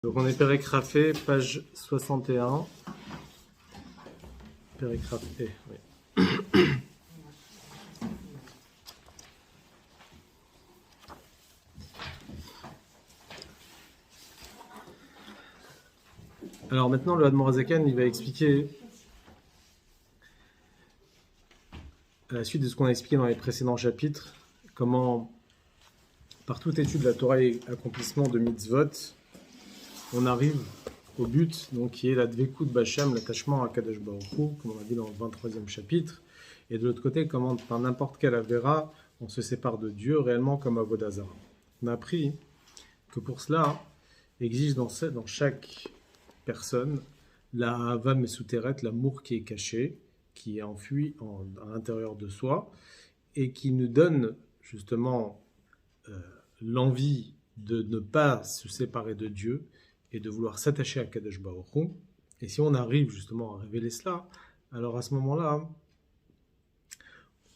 Donc on est Pérécrafé, page 61. Pérécrafé, oui. Alors maintenant, le Admorazakan, il va expliquer, à la suite de ce qu'on a expliqué dans les précédents chapitres, comment, par toute étude de la Torah et accomplissement de mitzvot, on arrive au but, donc qui est la dvekut b'Hashem, l'attachement à Kadosh Baruch Hu, comme on a dit dans le 23e chapitre, et de l'autre côté, comment par n'importe quelle avéra, on se sépare de Dieu réellement comme Avodah Zarah. On a appris que pour cela, existe dans chaque personne la Ahava Mesuteret, l'amour qui est caché, qui est enfui à l'intérieur de soi, et qui nous donne justement l'envie de ne pas se séparer de Dieu et de vouloir s'attacher à Kadosh Baruch Hu. Et si on arrive justement à révéler cela, alors à ce moment-là,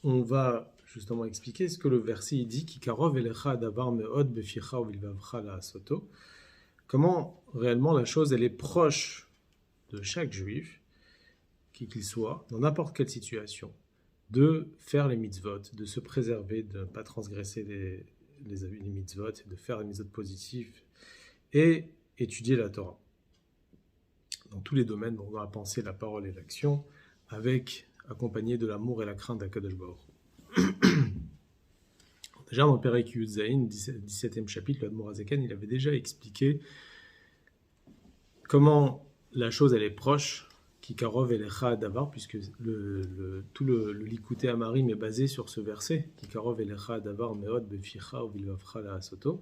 on va justement expliquer ce que le verset dit, Kikarov elecha davar meod beficha uvilvavcha la'asoto. Comment réellement la chose elle est proche de chaque juif, qui qu'il soit, dans n'importe quelle situation, de faire les mitzvot, de se préserver, de ne pas transgresser les mitzvot, de faire les mitzvot positifs et étudier la Torah. Dans tous les domaines, dans la pensée, la parole et l'action, accompagné de l'amour et la crainte d'Akadosh Baruch Hu. Déjà dans le Perek Yud Zayin, 17e chapitre, le Admorazakan, il avait déjà expliqué comment la chose elle est proche, Kikarov elecha davar, puisque tout le Likutei Amarim est basé sur ce verset, Kikarov elecha davar meod beficha uvilvavcha la'asoto,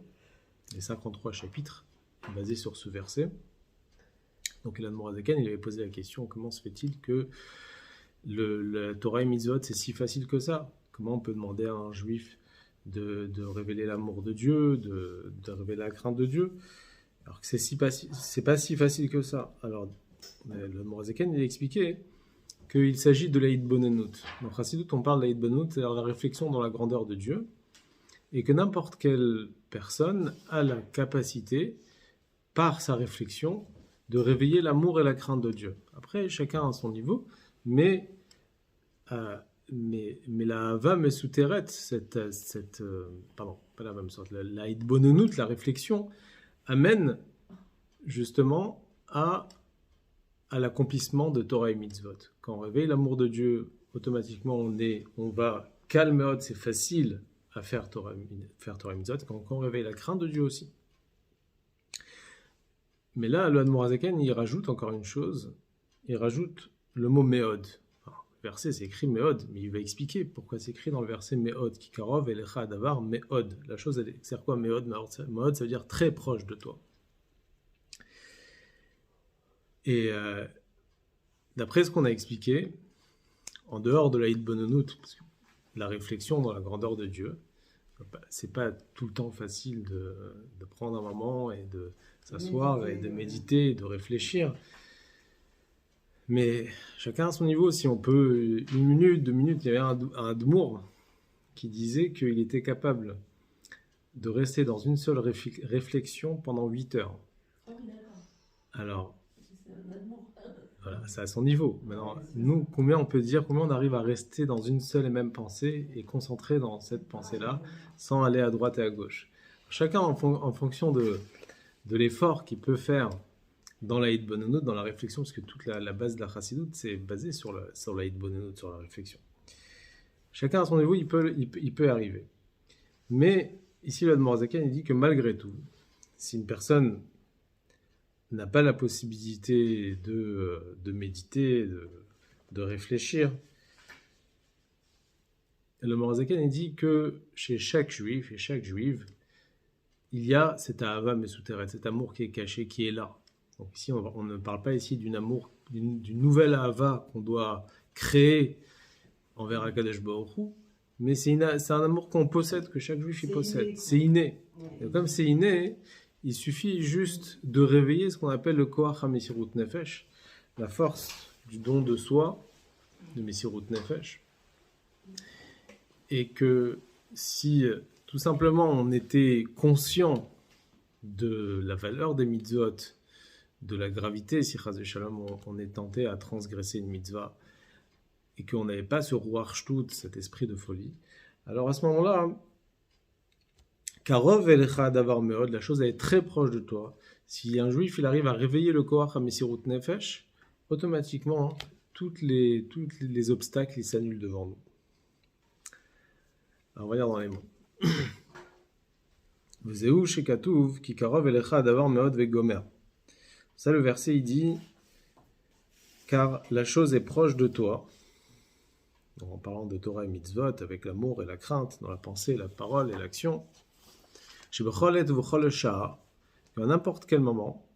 les 53 chapitres basés sur ce verset. Donc l'Admorazakan, il avait posé la question, comment se fait-il que la Torah et Mitzvot, c'est si facile que ça? Comment on peut demander à un juif de révéler l'amour de Dieu, de révéler la crainte de Dieu, alors que c'est pas si facile que ça? Alors, le Morazakan, il a expliqué qu'il s'agit de l'Aïd-Bonenout. Dans Chassidut, on parle de l'Aïd-Bonenout, c'est-à-dire la réflexion dans la grandeur de Dieu, et que n'importe quelle personne a la capacité, par sa réflexion, de réveiller l'amour et la crainte de Dieu. Après, chacun à son niveau, mais la Hava Mesuteret, la Hitbonenut, la réflexion, amène justement à l'accomplissement de Torah et Mitzvot. Quand on réveille l'amour de Dieu, automatiquement on va calmer, c'est facile à faire Torah et Mitzvot. Quand on réveille la crainte de Dieu aussi. Mais là, le Admorazakan, il rajoute encore une chose, il rajoute le mot Meod. Le verset, c'est écrit Meod, mais il va expliquer pourquoi c'est écrit dans le verset Meod, Kikarov elecha davar Meod. La chose, c'est quoi Meod? Meod, ça veut dire très proche de toi. Et d'après ce qu'on a expliqué, en dehors de la Hitbonenut, parce que la réflexion dans la grandeur de Dieu, c'est pas tout le temps facile de prendre un moment et de s'asseoir et de méditer, de réfléchir. Mais chacun à son niveau, si on peut, 1 minute, 2 minutes, il y avait un Admour qui disait qu'il était capable de rester dans une seule réflexion pendant 8 heures. Alors, voilà, c'est à son niveau. Maintenant, nous, combien on arrive à rester dans une seule et même pensée et concentrer dans cette pensée-là sans aller à droite et à gauche? Chacun en fonction de l'effort qu'il peut faire dans la Hitbonenut, dans la réflexion, parce que toute la base de la Chassidut, c'est basé sur la Hitbonenut, sur la réflexion. Chacun à son niveau, il peut y arriver. Mais ici, le Admorazakan, il dit que malgré tout, si une personne n'a pas la possibilité de méditer, de réfléchir, le Morazakan, il dit que chez chaque juif et chaque juive, il y a cet Ahava Mesuteret, cet amour qui est caché, qui est là. Donc ici, on ne parle pas ici d'une nouvelle Ahava qu'on doit créer envers Akadosh Baruch Hu, mais c'est un amour qu'on possède, que chaque juif y possède. C'est inné. Et comme c'est inné, il suffit juste de réveiller ce qu'on appelle le Koach HaMesirut Nefesh, la force du don de soi, de Mesirut Nefesh. Et que si tout simplement on était conscient de la valeur des mitzvot, de la gravité, si chas v'shalom on est tenté à transgresser une mitzvah, et qu'on n'avait pas ce ruach shtut, cet esprit de folie, alors à ce moment-là, karov elecha davar meod, la chose elle est très proche de toi. Si un juif il arrive à réveiller le koach à mesirut nefesh, automatiquement, tous les obstacles ils s'annulent devant nous. Alors on va lire dans les mots. V'zeu shekatuv ki karov elecha davar meod vegomer. Ça, le verset, il dit, car la chose est proche de toi. Donc, en parlant de Torah et mitzvot, avec l'amour et la crainte, dans la pensée, la parole et l'action. Chez Becholet ou Bechol Shah, qu'à n'importe quel moment,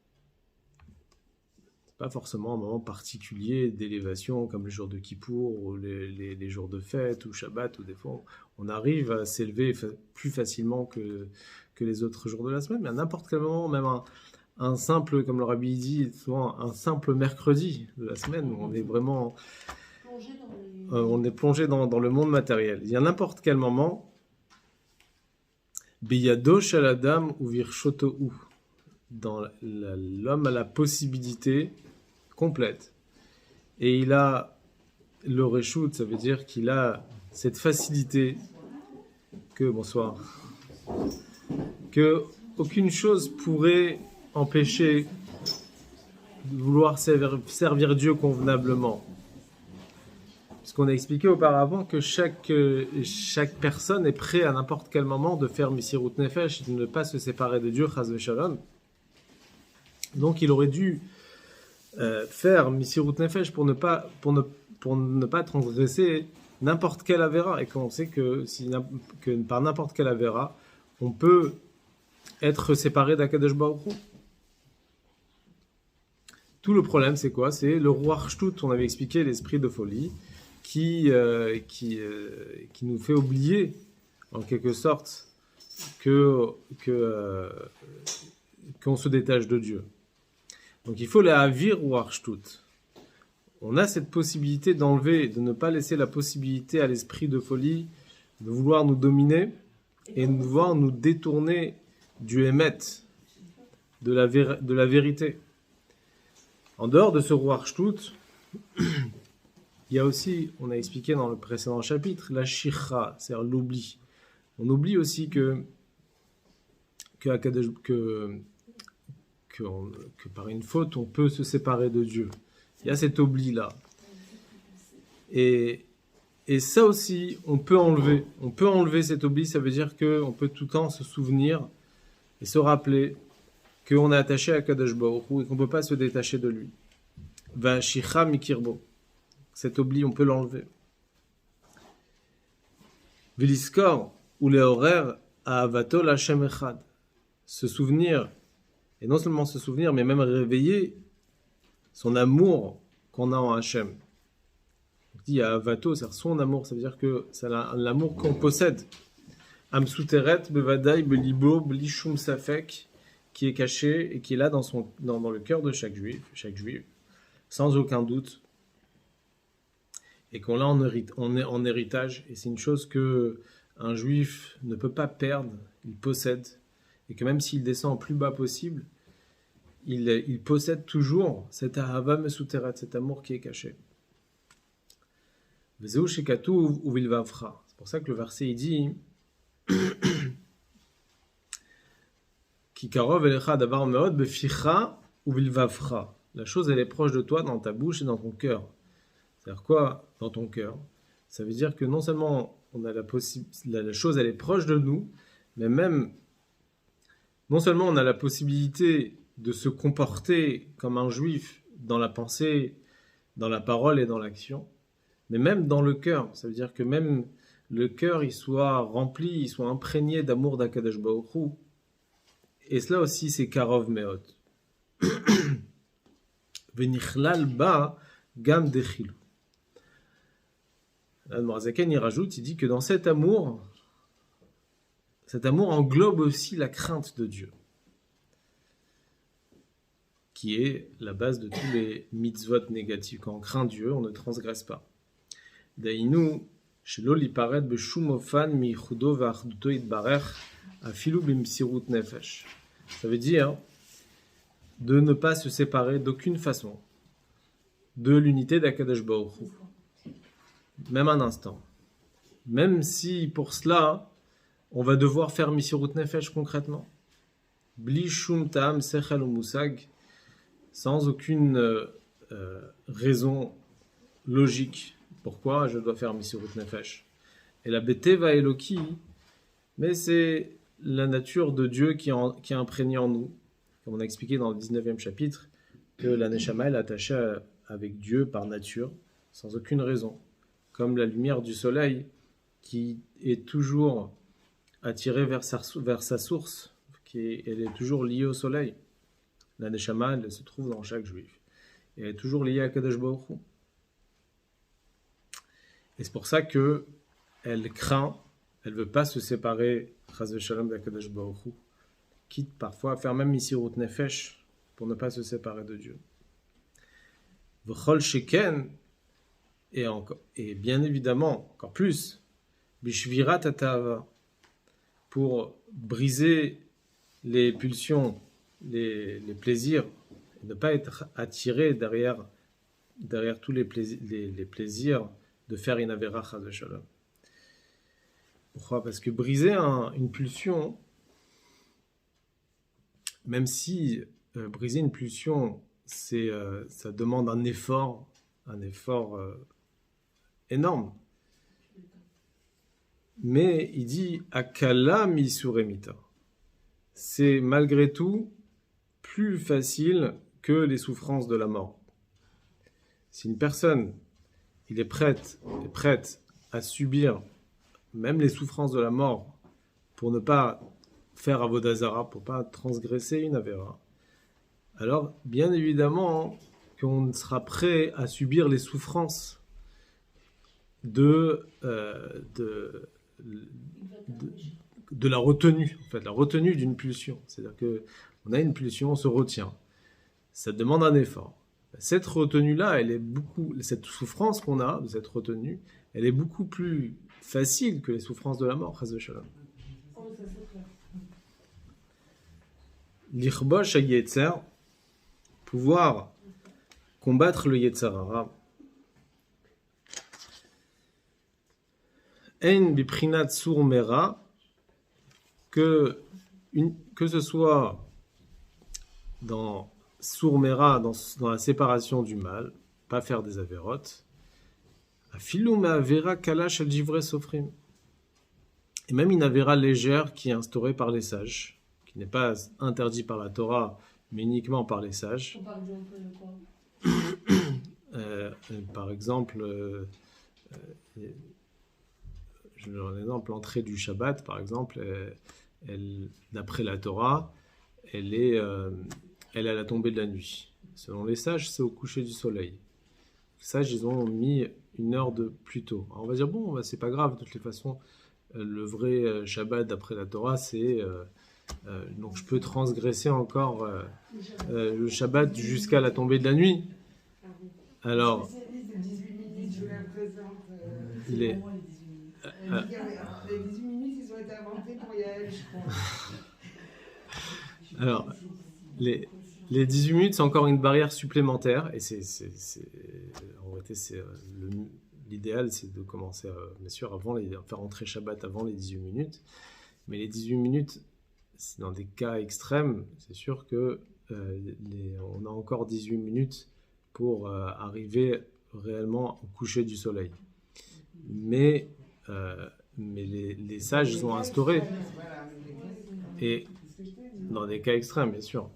c'est pas forcément un moment particulier d'élévation, comme le jour de Kippour, ou les jours de fête, ou Shabbat, ou des fois, on arrive à s'élever plus facilement que les autres jours de la semaine, mais à n'importe quel moment, même un simple, comme le Rabbi dit, souvent un simple mercredi de la semaine, où on est vraiment plongé dans le monde matériel. Il y a n'importe quel moment, Biyado shaladam ou virshotohu, dans l'homme a la possibilité complète. Et il a le reshout, ça veut dire qu'il a cette facilité que aucune chose pourrait empêcher de vouloir servir Dieu convenablement. Parce qu'on a expliqué auparavant que chaque personne est prêt à n'importe quel moment de faire Mesirut Nefesh et de ne pas se séparer de Dieu, Chas v'Shalom. Donc il aurait dû faire Mesirut Nefesh pour ne pas transgresser n'importe quelle avéra. Et qu'on sait que par n'importe quelle avéra, on peut être séparé d'Akadosh Baruch Hu. Tout le problème, c'est quoi? C'est le ruach shtut, on avait expliqué, l'esprit de folie, qui nous fait oublier, en quelque sorte, qu'on se détache de Dieu. Donc il faut la havir ruach shtut. On a cette possibilité d'enlever, de ne pas laisser la possibilité à l'esprit de folie de vouloir nous dominer et de vouloir nous détourner du émet, de la vérité. En dehors de ce ruach shtut, il y a aussi, on a expliqué dans le précédent chapitre, la shikha, c'est-à-dire l'oubli. On oublie aussi que par une faute, on peut se séparer de Dieu. Il y a cet oubli-là. Et ça aussi, on peut enlever. On peut enlever cet oubli, ça veut dire qu'on peut tout le temps se souvenir et se rappeler qu'on est attaché à Kadosh Baruch Hu et qu'on ne peut pas se détacher de lui. Va shicha mikirbo. Cet oubli, on peut l'enlever. Viliskor ou les horaires à avato l'Hashem echad. Se souvenir, et non seulement se souvenir, mais même réveiller son amour qu'on a en Hachem. On dit à avato, c'est son amour, ça veut dire que c'est l'amour qu'on possède. Amsuteret bevadai belibo blishum safek, qui est caché et qui est là dans le cœur de chaque juif, sans aucun doute. Et qu'on l'a en héritage, et c'est une chose que un juif ne peut pas perdre, il possède, et que même s'il descend au plus bas possible, il possède toujours cet ahava mesuteret, cet amour qui est caché. Vezeu shekatuv uvilvavcha. C'est pour ça que le verset il dit Ki karov elecha davar meod beficha uvilvavcha. La chose elle est proche de toi dans ta bouche et dans ton cœur. C'est-à-dire quoi dans ton cœur? Ça veut dire que non seulement on a la chose elle est proche de nous, mais même non seulement on a la possibilité de se comporter comme un juif dans la pensée, dans la parole et dans l'action, mais même dans le cœur. Ça veut dire que même le cœur il soit rempli, il soit imprégné d'amour d'Akadosh Baruch Hu. Et cela aussi c'est karov meot. Venichlal ba gam dechilou. Morazaken il rajoute, il dit que dans cet amour englobe aussi la crainte de Dieu, qui est la base de tous les mitzvot négatifs. Quand on craint Dieu, on ne transgresse pas. Daïnu, shelo liparet beshum ofan mi chudo v'achduto itbarech afilu b'msirut nefesh. Ça veut dire de ne pas se séparer d'aucune façon de l'unité d'Akadosh Baruch Hu, même un instant. Même si pour cela, on va devoir faire Misirut Nefesh concrètement. Bli shum ta'am sechel ou musag, sans aucune raison logique. Pourquoi je dois faire Misirut Nefesh? Et la Beteva Eloki, mais c'est la nature de Dieu qui est imprégnée en nous. Comme on a expliqué dans le 19e chapitre, que la Neshama est attachée avec Dieu par nature, sans aucune raison. Comme la lumière du soleil qui est toujours attirée vers sa source, elle est toujours liée au soleil. La Neshama, elle se trouve dans chaque juif. Et elle est toujours liée à Kadosh Baruch Hu. Et c'est pour ça que elle craint, elle ne veut pas se séparer, Chas v'Shalom, d'Akadosh Baruch Hu, quitte parfois à faire même Misirut Nefesh pour ne pas se séparer de Dieu. V'chol sheken, et bien évidemment, encore plus, bishvirat atava, pour briser les pulsions, les plaisirs, et ne pas être attiré derrière tous les plaisirs de faire une avera chas v'shalom. Pourquoi? Parce que briser une pulsion, même si briser une pulsion, ça demande un effort énorme. Mais il dit akala misuremita. C'est malgré tout plus facile que les souffrances de la mort. Si une personne est prête à subir même les souffrances de la mort pour ne pas faire avodah zara, pour ne pas transgresser une avera, alors bien évidemment qu'on sera prêt à subir les souffrances de la retenue, en fait, la retenue d'une pulsion. C'est-à-dire qu'on a une pulsion, on se retient. Ça demande un effort. Cette retenue-là, cette souffrance qu'on a de cette retenue, elle est beaucoup plus facile que les souffrances de la mort, chas v'shalom. L'irbosh ha-yetzer, pouvoir combattre le yetzer hara. En biprinat sur mera, que ce soit dans Sourmera, dans la séparation du mal, pas faire des avérotes, afilou me avera kalash al jivre sofrim, et même une avéra légère qui est instaurée par les sages, qui n'est pas interdit par la Torah, mais uniquement par les sages. On parle de quoi? Par exemple, je donne un exemple, l'entrée du Shabbat, par exemple, d'après la Torah, elle est à la tombée de la nuit. Selon les sages, c'est au coucher du soleil. Les sages, ils ont mis une heure de plus tôt. Alors on va dire, bon, c'est pas grave, de toutes les façons, le vrai Shabbat d'après la Torah, c'est... donc je peux transgresser encore le Shabbat jusqu'à la tombée de la nuit. Alors... Les 18 minutes, ils ont été inventés pour Yael, je crois. Alors, les 18 minutes, c'est encore une barrière supplémentaire. Et en réalité, l'idéal, c'est de commencer, bien sûr, faire entrer Shabbat avant les 18 minutes. Mais les 18 minutes, c'est dans des cas extrêmes, c'est sûr que on a encore 18 minutes pour arriver réellement au coucher du soleil. Mais les sages ont instauré, et dans des cas extrêmes, bien sûr,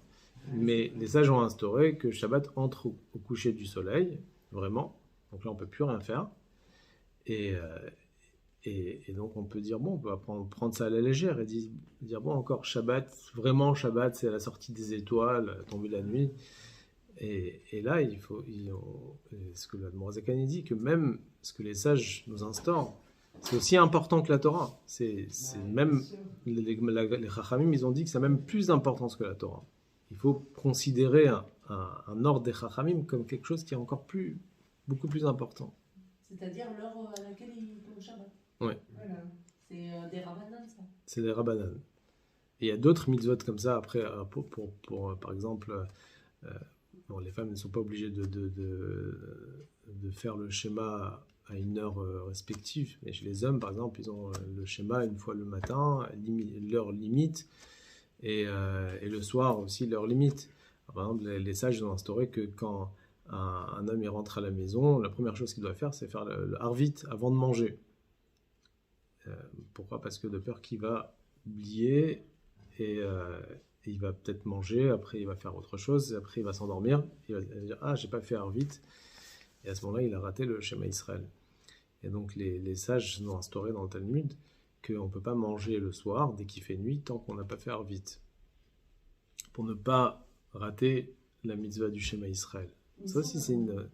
mais les sages ont instauré que Shabbat entre au coucher du soleil, vraiment. Donc là, on ne peut plus rien faire. Et donc, on peut dire, bon, on peut prendre ça à la légère et dire, bon, encore Shabbat, vraiment Shabbat, c'est la sortie des étoiles, la tombée de la nuit. Et là, ce que l'Admorazakani dit, que même ce que les sages nous instaurent, c'est aussi important que la Torah. Même les Chachamim, ils ont dit que ça a même plus d'importance que la Torah. Il faut considérer un ordre des Chachamim comme quelque chose qui est encore beaucoup plus important. C'est-à-dire l'heure à laquelle il tombe Shabbat. Oui. Voilà. C'est des Rabbanan, ça. C'est des Rabbanan. Et il y a d'autres mitzvot comme ça, après, par exemple, bon, les femmes ne sont pas obligées de faire le schéma à une heure respective, mais chez les hommes, par exemple, ils ont le schéma une fois le matin, l'heure limite, et le soir aussi leur limite. Par exemple, les sages ont instauré que quand un homme il rentre à la maison, la première chose qu'il doit faire, c'est faire le harvit avant de manger. Pourquoi ? Parce que de peur qu'il va oublier et il va peut-être manger, après il va faire autre chose, après il va s'endormir, il va dire « Ah, j'ai pas fait harvit », et à ce moment-là, il a raté le schéma Israël. Et donc les sages ont instauré dans le Talmud qu'on ne peut pas manger le soir dès qu'il fait nuit tant qu'on n'a pas fait harvit, pour ne pas rater la mitzvah du schéma Israël. Ça aussi, c'est une...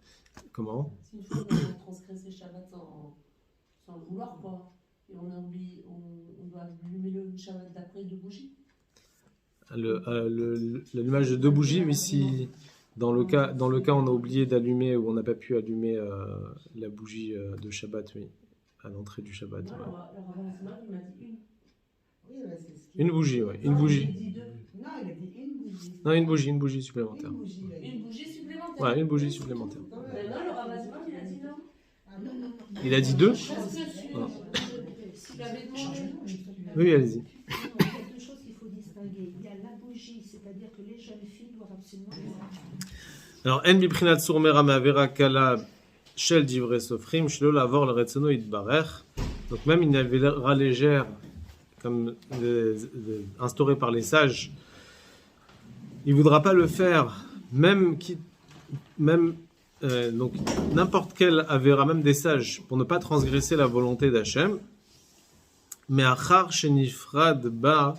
Comment ? C'est une fois qu'on a transgressé Shabbat sans le vouloir, quoi. Et on a oublié, on doit allumer le Shabbat d'après de bougies. L'allumage de 2 bougies, mais si dans le cas on a oublié d'allumer ou on n'a pas pu allumer la bougie de Shabbat, oui, à l'entrée du Shabbat. Non, Ouais. alors avant ce matin, il m'a dit une. Oui, bah, c'est ce qu'il Une bougie, oui, une Non, bougie. il a dit deux. Non, il a dit une bougie. Non, une bougie supplémentaire. Une bougie, il a dit. Une bougie supplémentaire. Ouais, une bougie supplémentaire. Quand même. Mais non, le Ramazman, il a dit non. Ah non, non, non. Il a dit 2 Je pense que s'il avait demandé. Oui, allez-y. Non, il y a deux choses qu'il faut distinguer. Il y a la bougie, c'est-à-dire que les jeunes filles doivent absolument. Alors, en biprinat surmera ma'avera kala shel divrei sofrim shelo lavor le retzono yitbarech. Donc même une avéra légère, comme instaurée par les sages, il ne voudra pas le faire, donc n'importe quelle avéra, même des sages, pour ne pas transgresser la volonté d'Hachem. Mais achar shenifrad ba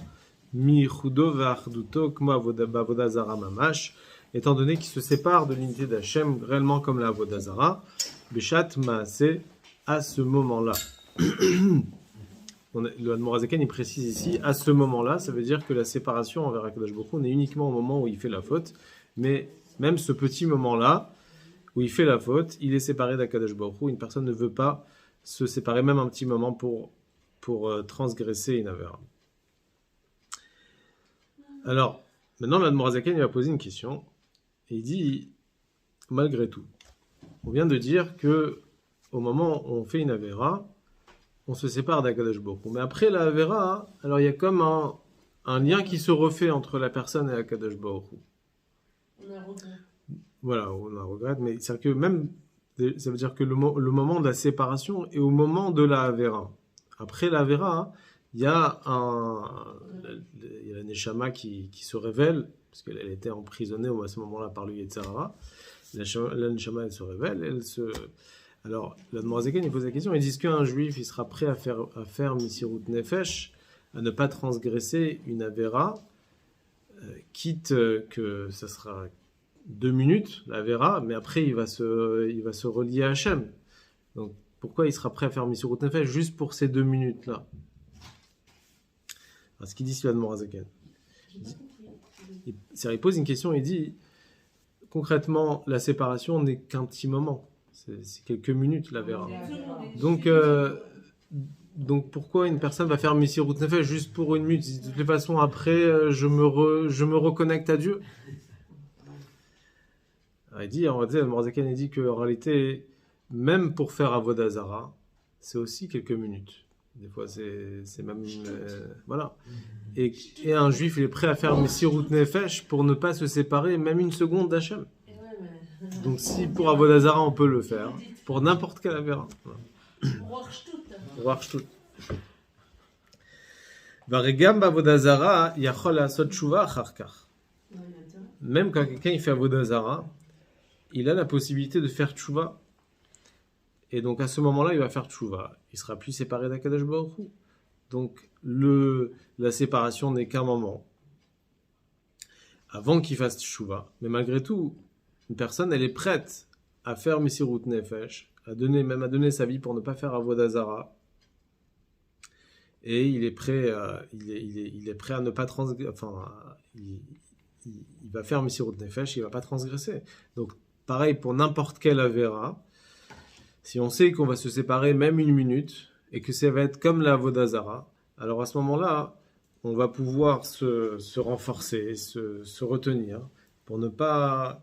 mi chudo ve'achduto kmo avoda zara mamash, étant donné qu'il se sépare de l'unité d'Hachem réellement comme la avoda zara, beshat maaseh, à ce moment-là. Le Admorazaken il précise ici, à ce moment-là, ça veut dire que la séparation envers Akadosh Baruch Hu n'est uniquement au moment où il fait la faute, mais même ce petit moment-là, où il fait la faute, il est séparé d'Akadosh Baruch Hu. Une personne ne veut pas se séparer même un petit moment pour transgresser une avéra. Alors, maintenant l'Admorazaken il va poser une question, et il dit, malgré tout, on vient de dire que au moment où on fait une avéra, on se sépare d'Akadosh Baruch Hu. Mais après la avéra, alors il y a comme un lien qui se refait entre la personne et Akadosh Baruch Hu. On a regret. Voilà, on a regret, mais c'est que même, ça veut dire que le moment de la séparation est au moment de la avéra. Après la avéra, il y a la Neshama qui se révèle, parce qu'elle était emprisonnée à ce moment-là par le Yetzer Hara. La Neshama, elle se révèle, Alors, l'Admorazaken, il pose la question, il dit qu'un juif, il sera prêt à faire Misirut Nefesh, à ne pas transgresser une avéra, quitte que ça sera 2 minutes, l'Avera, mais après il va se relier à Hachem. Donc pourquoi il sera prêt à faire Misirut Nefesh juste pour ces 2 minutes-là? Alors, ce qu'il dit sur l'Admorazaken. Il pose une question, il dit concrètement, la séparation n'est qu'un petit moment. C'est quelques minutes, l'Avera. Donc pourquoi une personne va faire Misirut Nefesh juste pour 1 minute? De toute façon, après, je me reconnecte à Dieu. Alors, il dit qu'en réalité, même pour faire Avodah Zara, c'est aussi quelques minutes. Des fois, c'est même... voilà. Et un juif, il est prêt à faire Misirut Nefesh pour ne pas se séparer même 1 seconde d'Hachem. Donc si pour Avodah Zara, on peut le faire, pour n'importe quelle Avera. Roi Shtut. Varegam b'Avodah Zara, yachol la'asot tshuva achar kach. Même quand quelqu'un il fait Avodah Zara, il a la possibilité de faire tshuva. Et donc à ce moment-là, il va faire tshuva. Il sera plus séparé d'Akadosh Baruch Hu. Donc la séparation n'est qu'un moment. Avant qu'il fasse tshuva. Mais malgré tout, une personne, elle est prête à faire Misirut Nefesh, à donner sa vie pour ne pas faire Avodah Zara. Et il est prêt à ne pas transgresser. Enfin, il va faire Misirut Nefesh, il ne va pas transgresser. Donc, pareil pour n'importe quelle Avera. Si on sait qu'on va se séparer même 1 minute, et que ça va être comme la Avodah Zara, alors à ce moment-là, on va pouvoir se renforcer, se retenir pour ne pas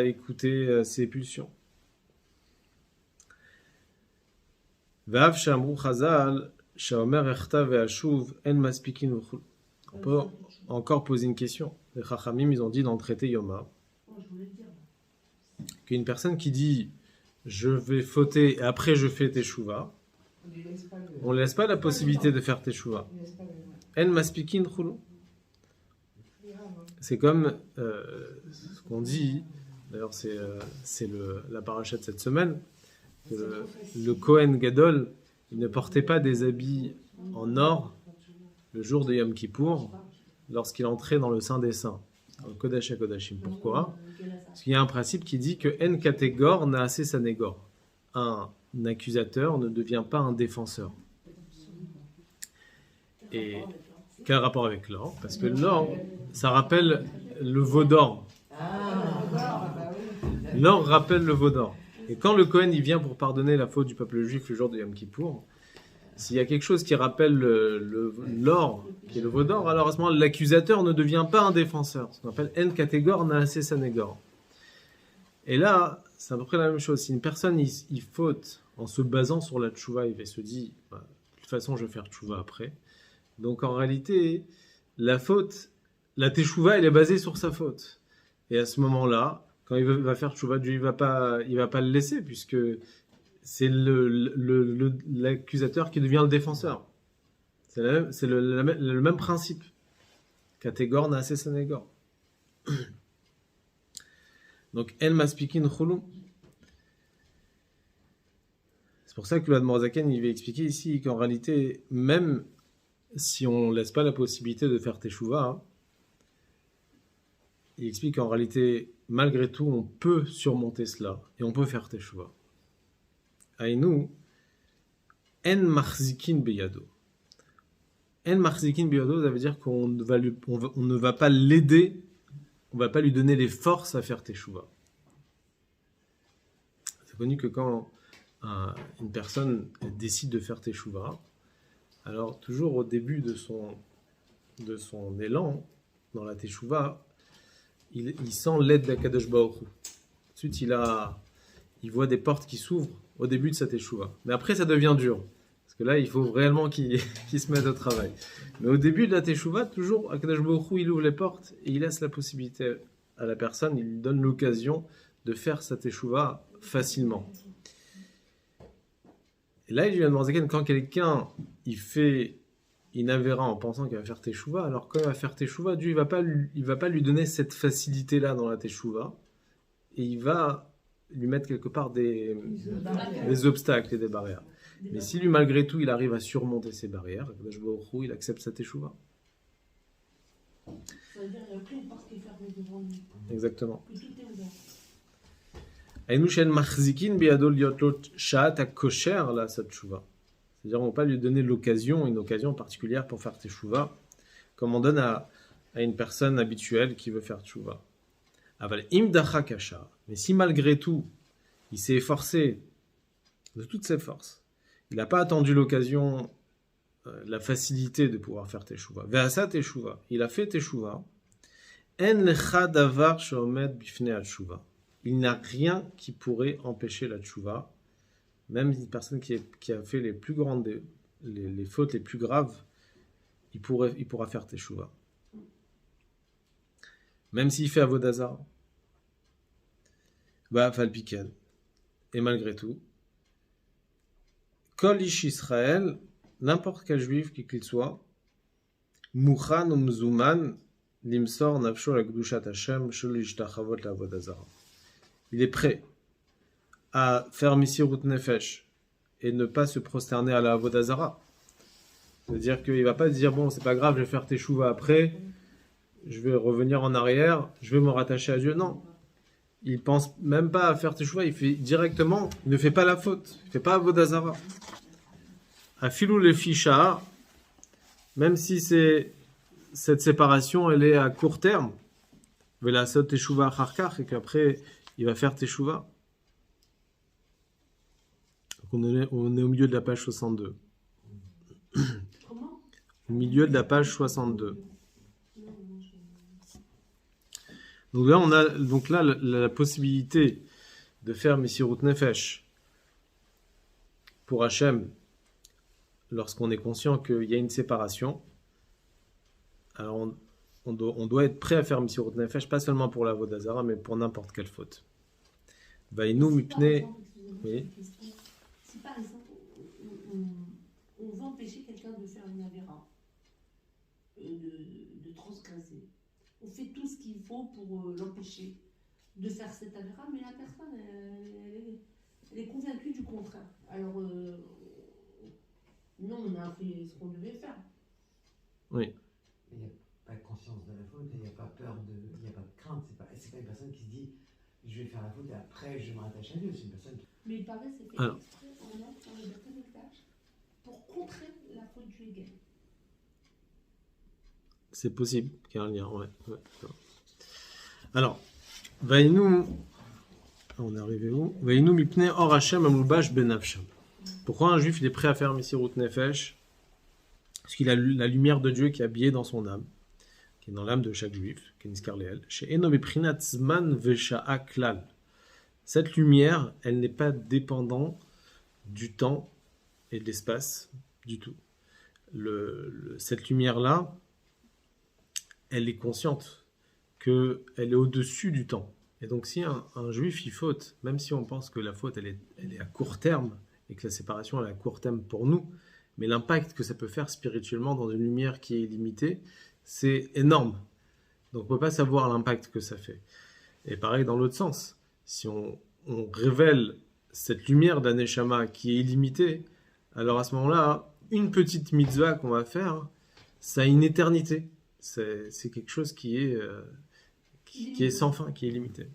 écouter ses pulsions. Vav shamru chazal shaomer echta ve'ashuv en maspikin v'chul. On peut encore poser une question. Les Chachamim, ils ont dit dans le traité Yoma qu'une personne qui dit je vais fauter et après je fais teshuva, on ne laisse pas la possibilité de faire teshuva. En maspikin v'chul. C'est comme ce qu'on dit, d'ailleurs c'est la paracha de cette semaine, que le Kohen Gadol, il ne portait pas des habits en or le jour de Yom Kippour lorsqu'il entrait dans le Saint des Saints, dans le Kodesh HaKodashim. Pourquoi ? Parce qu'il y a un principe qui dit que En Kategor Naase Sanegor. Un accusateur ne devient pas un défenseur. Et quel rapport avec l'or ? Parce que l'or, ça rappelle le veau d'or. L'or rappelle le veau d'or. Et quand le Kohen il vient pour pardonner la faute du peuple juif le jour de Yom Kippour, s'il y a quelque chose qui rappelle l'or, qui est le veau d'or, alors à ce moment l'accusateur ne devient pas un défenseur. Ce qu'on appelle En Kategor Naase Sanegor. Et là, c'est à peu près la même chose. Si une personne il faute en se basant sur la tchouva, il se dit de toute façon je vais faire tchouva après. Donc en réalité, la faute, la teshuva, elle est basée sur sa faute. Et à ce moment-là, quand il va faire tchouva, Dieu il va pas le laisser puisque c'est l'accusateur qui devient le défenseur. C'est le même principe. Kategor naase sanegor. Donc el maspikin chulum. C'est pour ça que le Admorazaken il va expliquer ici qu'en réalité, même si on ne laisse pas la possibilité de faire teshuva, il explique qu'en réalité, malgré tout, on peut surmonter cela et on peut faire teshuva. Aïnou, en marzikin beyado. En marzikin beyado, ça veut dire qu'on ne va pas l'aider, on ne va pas lui donner les forces à faire teshuva. C'est connu que quand une personne décide de faire teshuva, alors toujours au début de son élan dans la teshuva, il sent l'aide d'Akadosh Baruch Hu. Ensuite, il voit des portes qui s'ouvrent au début de sa teshuva. Mais après, ça devient dur. Parce que là, il faut réellement qu'il se mette au travail. Mais au début de la teshuva, toujours, Akadosh Baruch Hu, il ouvre les portes et il laisse la possibilité à la personne, il lui donne l'occasion de faire sa teshuva facilement. Et là, il lui a demandé quand quelqu'un, il fait une avéra en pensant qu'il va faire teshuva, alors quand il va faire teshuva, Dieu, il va pas lui donner cette facilité-là dans la teshuva, et il va lui mettre quelque part des obstacles et des barrières. Mais si lui, malgré tout, il arrive à surmonter ces barrières, il accepte sa teshuva. Ça veut dire qu'il n'y a aucune porte qui est fermée devant lui. Exactement. Que tout est ouvert. C'est-à-dire, on ne va pas lui donner une occasion particulière pour faire teshuva, comme on donne à une personne habituelle qui veut faire teshuva. Mais si malgré tout, il s'est efforcé de toutes ses forces, il n'a pas attendu l'occasion, la facilité de pouvoir faire teshuva. Ve'asa teshuva, il a fait teshuva. En lecha davar sheomed bifnei teshuva. Il n'y a rien qui pourrait empêcher la teshuva. Même une personne qui a fait les plus grandes, les fautes les plus graves, il pourra faire teshuva. Même s'il fait avodat zara. Falpiken. Et malgré tout, Kol ish Israël, n'importe quel juif qui qu'il soit, Mouchan ou Mzouman, Limsor Nafsho la Gdushat Hashem, Shel Ishtachavot la avodat zara. Il est prêt à faire Misirut Nefesh et ne pas se prosterner à la avodat zara. C'est-à-dire qu'il ne va pas dire bon, c'est pas grave, je vais faire teshuva après, je vais revenir en arrière, je vais me rattacher à Dieu. Non. Il pense même pas à faire teshuva, il fait directement, il ne fait pas la faute, il ne fait pas avodat zara. Afilou le ficha, même si cette séparation elle est à court terme, velasot teshuva acharkach, et qu'après il va faire teshuva. On est au milieu de la page 62. Comment ? au milieu de la page 62. Donc là, on a la possibilité de faire Messirut Nefesh pour Hachem lorsqu'on est conscient qu'il y a une séparation. Alors on doit être prêt à faire Messirut Nefesh, pas seulement pour la Avodah Zara, mais pour n'importe quelle faute. Vaïnou mipnei. Oui. Si par exemple, on veut empêcher quelqu'un de faire une avéra, de transgresser, on fait tout ce qu'il faut pour l'empêcher de faire cette avéra, mais la personne, elle est convaincue du contraire. Alors, nous, on a fait ce qu'on devait faire. Oui. Il n'y a pas de conscience de la faute, il n'y a pas peur, il n'y a pas de crainte. C'est pas une personne qui se dit je vais faire la faute et après je me rattache à Dieu. C'est une personne qui. Mais il paraît c'est fait Alors. exprès en entre dans le connectage pour contrer la faute du Hegel. C'est possible qu'il y ait un lien, ouais. Alors, Vaïnou, on est arrivé où? Vaïnou mipnei or Hashem amulbash benafsham. Pourquoi un juif il est prêt à faire Messirut Nefesh? Parce qu'il a la lumière de Dieu qui est habillée dans son âme, qui est dans l'âme de chaque juif, qui est Niskar Leel. Chez Eno beprinat zman vesha'a klal. Cette lumière, elle n'est pas dépendante du temps et de l'espace du tout. Cette lumière-là, elle est consciente qu'elle est au-dessus du temps. Et donc si un juif il faute, même si on pense que la faute elle est à court terme et que la séparation elle est à court terme pour nous, mais l'impact que ça peut faire spirituellement dans une lumière qui est illimitée, c'est énorme. Donc on ne peut pas savoir l'impact que ça fait. Et pareil dans l'autre sens, si on révèle cette lumière d'Aneshama qui est illimitée, alors à ce moment-là, une petite mitzvah qu'on va faire, ça a une éternité. C'est quelque chose qui est sans fin, qui est illimité.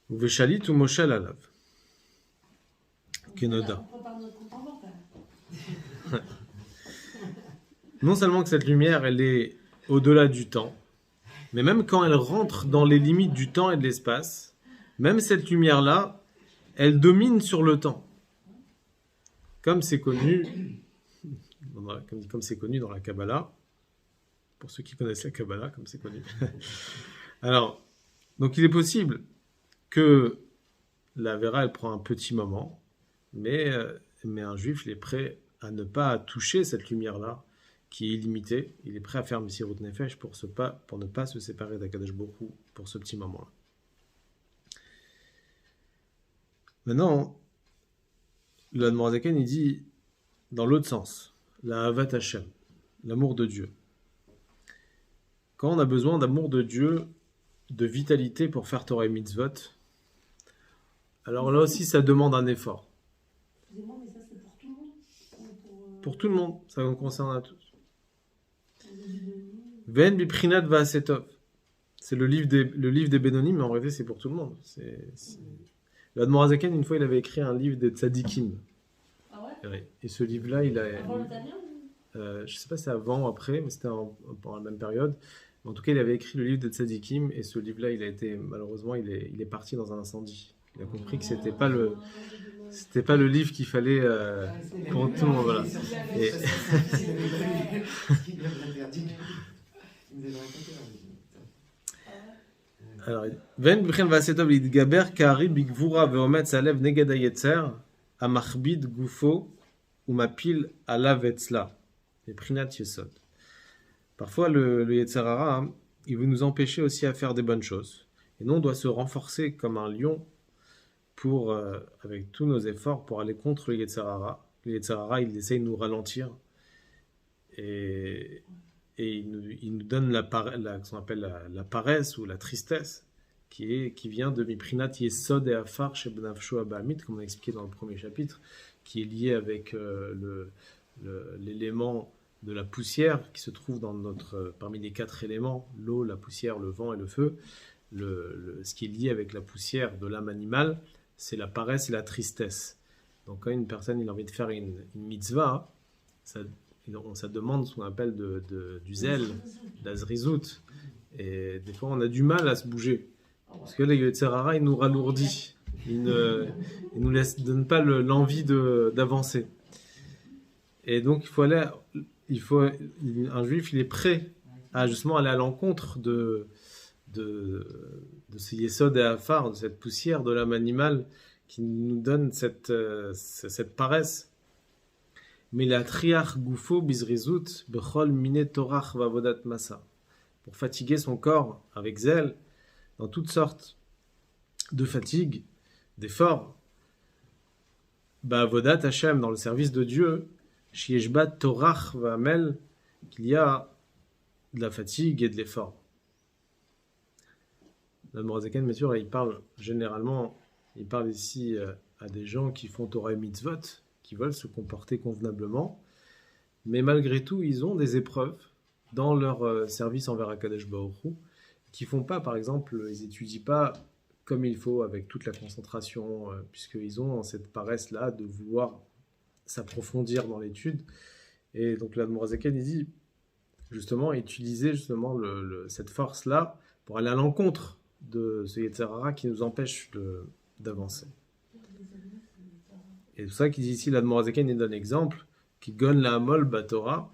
Veshalit ou Moshel alav. Kenoda. On prépare notre compte en banque, là. Non seulement que cette lumière, elle est au-delà du temps, mais même quand elle rentre dans les limites du temps et de l'espace, même cette lumière-là, elle domine sur le temps. Comme c'est connu, comme c'est connu dans la Kabbalah, pour ceux qui connaissent la Kabbalah, comme c'est connu. Alors, donc il est possible que la Vera, elle prend un petit moment, mais un juif, il est prêt à ne pas toucher cette lumière-là, qui est illimitée. Il est prêt à faire Messirut Nefesh pour ne pas se séparer d'Akadosh Baruch Hu pour ce petit moment-là. Maintenant, le Admorazaken, il dit dans l'autre sens, la Havat Hashem, l'amour de Dieu. Quand on a besoin d'amour de Dieu, de vitalité pour faire Torah et Mitzvot, alors là aussi, ça demande un effort. Excusez-moi, mais ça c'est pour tout le monde. Pour tout le monde, ça nous concerne à tous. Ven Biprinat Vaasetov. C'est le livre des Bénonim, mais en réalité, c'est pour tout le monde. Le Admorazaken, une fois, il avait écrit un livre des Tzadikim. Ah ouais? Et ce livre-là, il a. Avant le Tania Je ne sais pas si c'est avant ou après, mais c'était pendant la même période. En tout cas, il avait écrit le livre des Tzadikim, et ce livre-là, il a été, malheureusement, il est parti dans un incendie. Il a compris que c'était pas le livre qu'il fallait pour tout le monde. Voilà. Et... Alors, Ven Bichem Vasetov Lidgaber Kari Bigvura Veomet Salev Neged Hayetzer Amachbid Gufo Umapil Alav Etzla et Prinat Yesod. Parfois, le Yetzer Hara, il veut nous empêcher aussi à faire des bonnes choses. Et nous, on doit se renforcer comme un lion avec tous nos efforts pour aller contre le Yetzer Hara. Le Yetzer Hara, il essaye de nous ralentir et il nous donne ce qu'on appelle la paresse ou la tristesse qui vient de Miprinat Yesod et Afar chez Benafsho Abahamit, comme on a expliqué dans le premier chapitre, qui est lié avec l'élément de la poussière qui se trouve parmi les 4 éléments, l'eau, la poussière, le vent et le feu. Ce qui est lié avec la poussière de l'âme animale, c'est la paresse et la tristesse. Donc quand une personne a envie de faire une mitzvah, ça demande ce qu'on appelle du zèle, d'azrizout. Et des fois, on a du mal à se bouger. Parce que le Yetzer Hara, il nous ralourdit. Il nous donne pas l'envie d'avancer. Et donc, un juif, il est prêt à justement aller à l'encontre de ce yesod et afar, de cette poussière de l'âme animale qui nous donne cette paresse. Mais la triach gufo bizrizut bechol mine torach vavodat masa, pour fatiguer son corps avec zèle dans toutes sortes de fatigues, d'efforts. Ba'avodat Hashem, dans le service de Dieu, shieshbat torach va'amel, qu'il y a de la fatigue et de l'effort. L'Admorazaken, bien sûr, il parle ici à des gens qui font Torah et mitzvot, qui veulent se comporter convenablement, mais malgré tout, ils ont des épreuves dans leur service envers Akadosh Baruch Hu, qui font pas, par exemple, ils étudient pas comme il faut, avec toute la concentration, puisqu'ils ont cette paresse-là de vouloir s'approfondir dans l'étude. Et donc l'Admorazaken, il dit, justement, utiliser justement cette force-là pour aller à l'encontre de ce Yetzer Hara qui nous empêche d'avancer. Et c'est pour ça qu'il dit ici, l'Admorazaken, il donne exemple, qui gon la amol batora,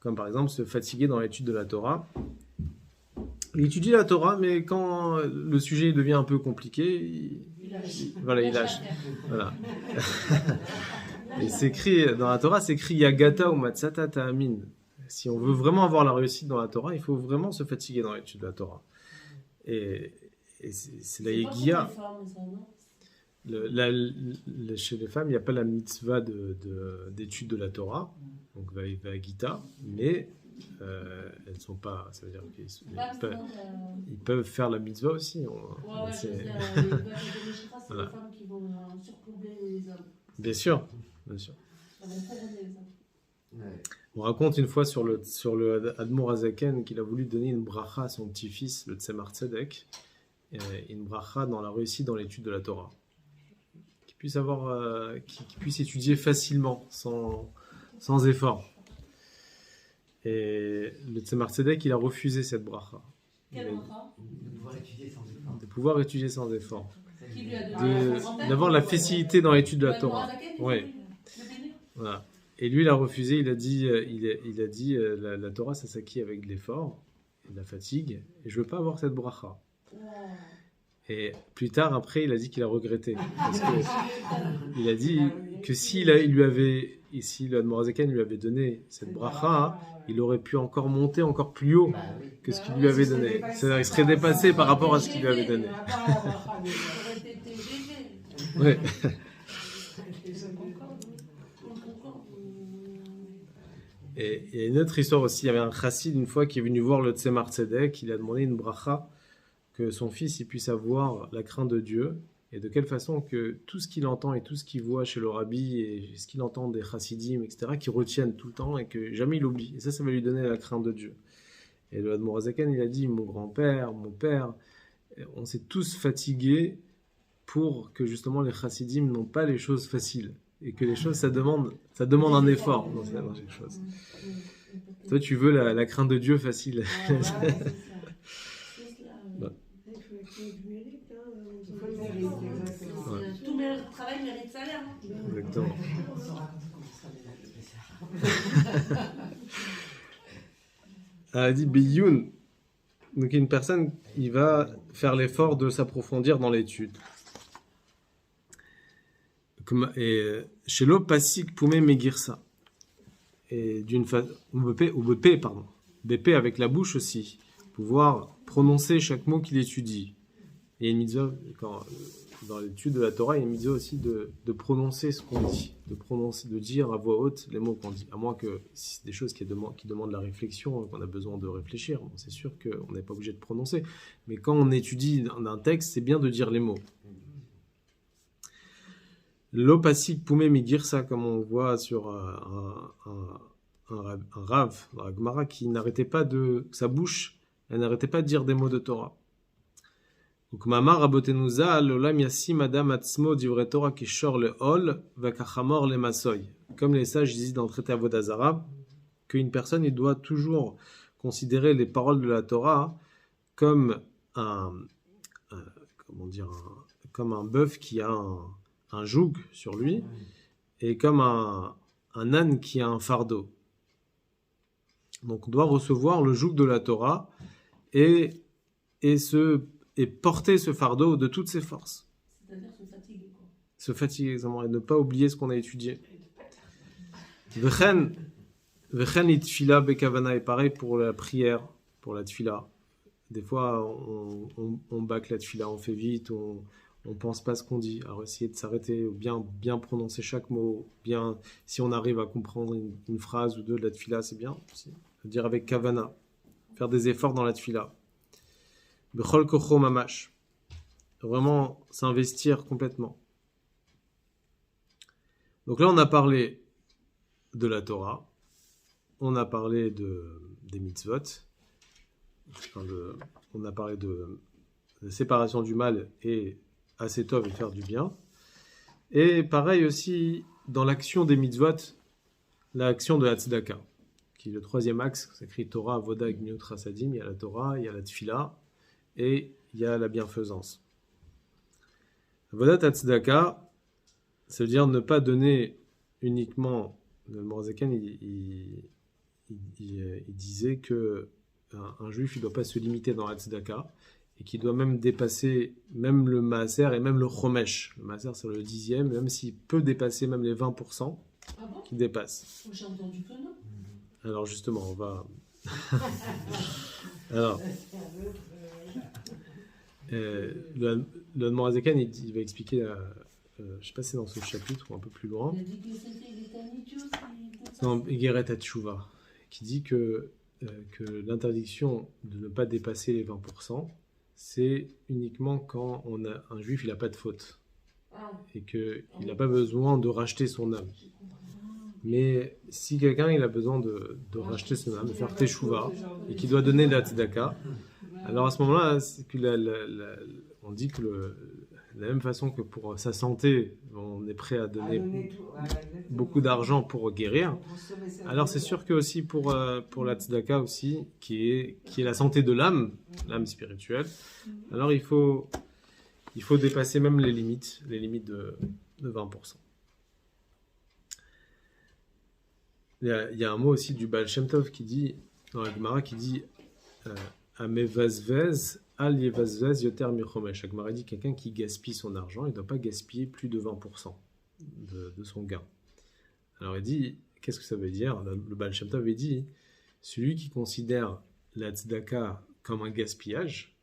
comme par exemple se fatiguer dans l'étude de la Torah. Il étudie la Torah, mais quand le sujet devient un peu compliqué, il lâche. Voilà. Et c'est écrit, dans la Torah, c'est écrit Yagata ou Matsata Ta'amin. Si on veut vraiment avoir la réussite dans la Torah, il faut vraiment se fatiguer dans l'étude de la Torah. Et c'est la Yegia. Chez les femmes, il n'y a pas la mitzvah d'étude de la Torah, donc Gita, mais elles ne sont pas. Ça veut dire qu'ils peuvent faire la mitzvah aussi. C'est les femmes qui vont surplomber les hommes. Bien sûr. On raconte une fois sur le Admorazaken qu'il a voulu donner une bracha à son petit-fils, le Tzemar Tzedek, une bracha dans la réussite dans l'étude de la Torah. Qu'il puisse étudier facilement, sans effort. Et le Tzemar Tzedek, il a refusé cette bracha. Quelle bracha ? De pouvoir étudier sans effort. Qui lui a donné d'avoir la facilité dans l'étude de la Torah. Oui. Voilà. Et lui, il a refusé. Il a dit, la Torah, ça s'acquiert avec de l'effort et de la fatigue. Et je veux pas avoir cette bracha. Et plus tard, après, il a dit qu'il a regretté. Parce que il a dit que si l'Admorazaken lui avait donné cette bracha, il aurait pu encore monter encore plus haut que ce qu'il lui avait donné. C'est-à-dire, il serait dépassé par rapport à ce qu'il lui avait donné. Ouais. Et il y a une autre histoire aussi. Il y avait un chassid une fois qui est venu voir le Tzemar Tzedek. Il a demandé une bracha que son fils il puisse avoir la crainte de Dieu. Et de quelle façon que tout ce qu'il entend et tout ce qu'il voit chez le rabbi et ce qu'il entend des chassidim, etc., qu'il retienne tout le temps et que jamais il oublie. Et ça va lui donner la crainte de Dieu. Et le Admorazaken, il a dit, mon grand-père, mon père, on s'est tous fatigués pour que justement les chassidim n'ont pas les choses faciles. Et que les choses, ça demande un effort dans ces choses. Toi, tu veux la crainte de Dieu facile. Tout travail mérite salaire. Exactement. Elle dit Biyoun. Donc une personne, il va faire l'effort de s'approfondir dans l'étude. Et chez l'eau pasik poumé megirsa. Et d'une façon, ou BP, pardon. BP avec la bouche aussi. Pouvoir prononcer chaque mot qu'il étudie. Et il y a une mitzvah, dans l'étude de la Torah, il y a une mitzvah aussi de prononcer ce qu'on dit, de dire à voix haute les mots qu'on dit. À moins que si c'est des choses qui demandent la réflexion, qu'on a besoin de réfléchir, bon, c'est sûr qu'on n'est pas obligé de prononcer. Mais quand on étudie un texte, c'est bien de dire les mots. L'opasik poumé migirsa, comme on voit sur un Rav, un Gemara, qui n'arrêtait pas sa bouche, elle n'arrêtait pas de dire des mots de Torah. Comme les sages disent dans le traité Avodah Zarah, qu'une personne il doit toujours considérer les paroles de la Torah comme un bœuf qui a un joug sur lui et comme un un âne qui a un fardeau. Donc on doit recevoir le joug de la Torah et porter ce fardeau de toutes ses forces. C'est-à-dire se fatiguer, quoi. Se fatiguer, exactement, et ne pas oublier ce qu'on a étudié. Vechen itfila bekavana, est pareil pour la prière, pour la tfila. Des fois, on bâcle la tfila, on fait vite, on pense pas ce qu'on dit. Alors essayer de s'arrêter, ou bien prononcer chaque mot, bien si on arrive à comprendre une phrase ou deux de la tfila, c'est bien. Dire avec kavana, faire des efforts dans la tfila. Bechol kocho mamash, vraiment s'investir complètement. Donc là, on a parlé de la Torah, on a parlé des mitzvot, on a parlé de séparation du mal et assez tov et faire du bien. Et pareil aussi, dans l'action des mitzvot, l'action de la tzedaka, qui est le troisième axe, c'est écrit Torah, Avoda, Gmiut, Chasadim. Il y a la Torah, il y a la tfila et il y a la bienfaisance. Avodat tzedaka, ça veut dire ne pas donner uniquement. Le Morazakan, il disait que un juif, il ne doit pas se limiter dans la tzedaka et qu'il doit même dépasser même le maaser et même le chomesh. Le maaser, c'est le 10e, même s'il peut dépasser même les 20%, Ah bon? qu'il dépasse. J'ai entendu que non. Alors justement, on va... Alors, le Morazakan, il va expliquer... je ne sais pas si c'est dans ce chapitre ou un peu plus loin. Il a dit que il était un idiot. Dans Egeret HaTshuva, qui dit que l'interdiction de ne pas dépasser les 20%, c'est uniquement quand un juif, il n'a pas de faute. Ah, Et qu'il n'a pas besoin de racheter son âme. Mais si quelqu'un il a besoin de racheter son âme, de faire teshuva, et qu'il doit donner la tzedaka, alors à ce moment-là, c'est que on dit que de la même façon que pour sa santé, on est prêt à donner beaucoup d'argent pour guérir. Alors c'est sûr que aussi pour la tzedaka aussi, qui est la santé de l'âme spirituelle, alors il faut dépasser même les limites de 20%. Il y a un mot aussi du Baal Shem Tov qui dit, dans la Gemara, qui dit Amevazvez al yevazvez yoter michomesh. La Gemara dit quelqu'un qui gaspille son argent, il ne doit pas gaspiller plus de 20% de son gain. Alors il dit, qu'est-ce que ça veut dire? Le Baal Shem Tov dit, celui qui considère la tzedaka comme un gaspillage,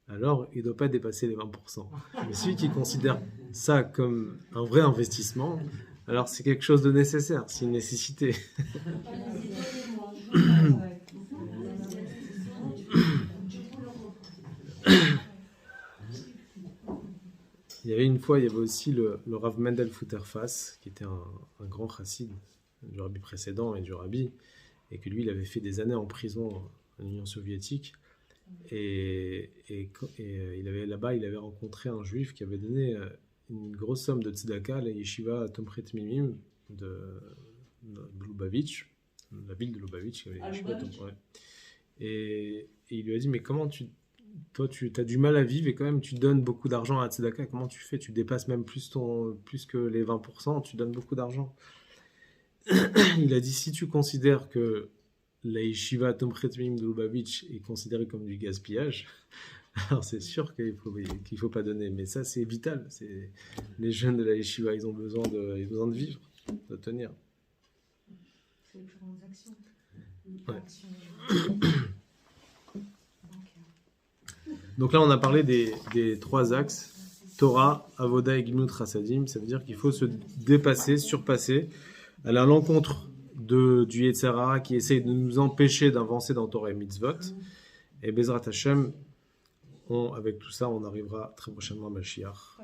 alors il ne doit pas dépasser les 20%. Mais celui qui considère ça comme un vrai investissement, alors c'est quelque chose de nécessaire, c'est une nécessité. Il y avait aussi le Rav Mendel Futerfas, qui était un grand chassid du rabbi précédent et du rabbi, et que lui, il avait fait des années en prison en Union soviétique. Et là-bas, il avait rencontré un juif qui avait donné une grosse somme de tzedaka à la yeshiva Tomchet Mimim de Lubavitch, la ville de Lubavitch. Et il lui a dit, mais comment tu as du mal à vivre et quand même tu donnes beaucoup d'argent à tzedaka, comment tu fais? Tu dépasses même plus que les 20%, tu donnes beaucoup d'argent. Il a dit, si tu considères que la yeshiva Tomchet Mimim de Lubavitch est considérée comme du gaspillage, alors c'est sûr qu'il faut pas donner, mais ça c'est vital. Les jeunes de la yeshiva, ils ont besoin de vivre, de tenir. C'est les plus grandes actions. Ouais. Actions Donc là on a parlé des trois axes, Torah, Avoda et Gimlut Chasadim. Ça veut dire qu'il faut se dépasser, surpasser, aller à l'encontre du Yetzer Hara qui essaye de nous empêcher d'avancer dans Torah et Mitzvot. Et Bezrat Hashem, avec tout ça, on arrivera très prochainement à Mashiach.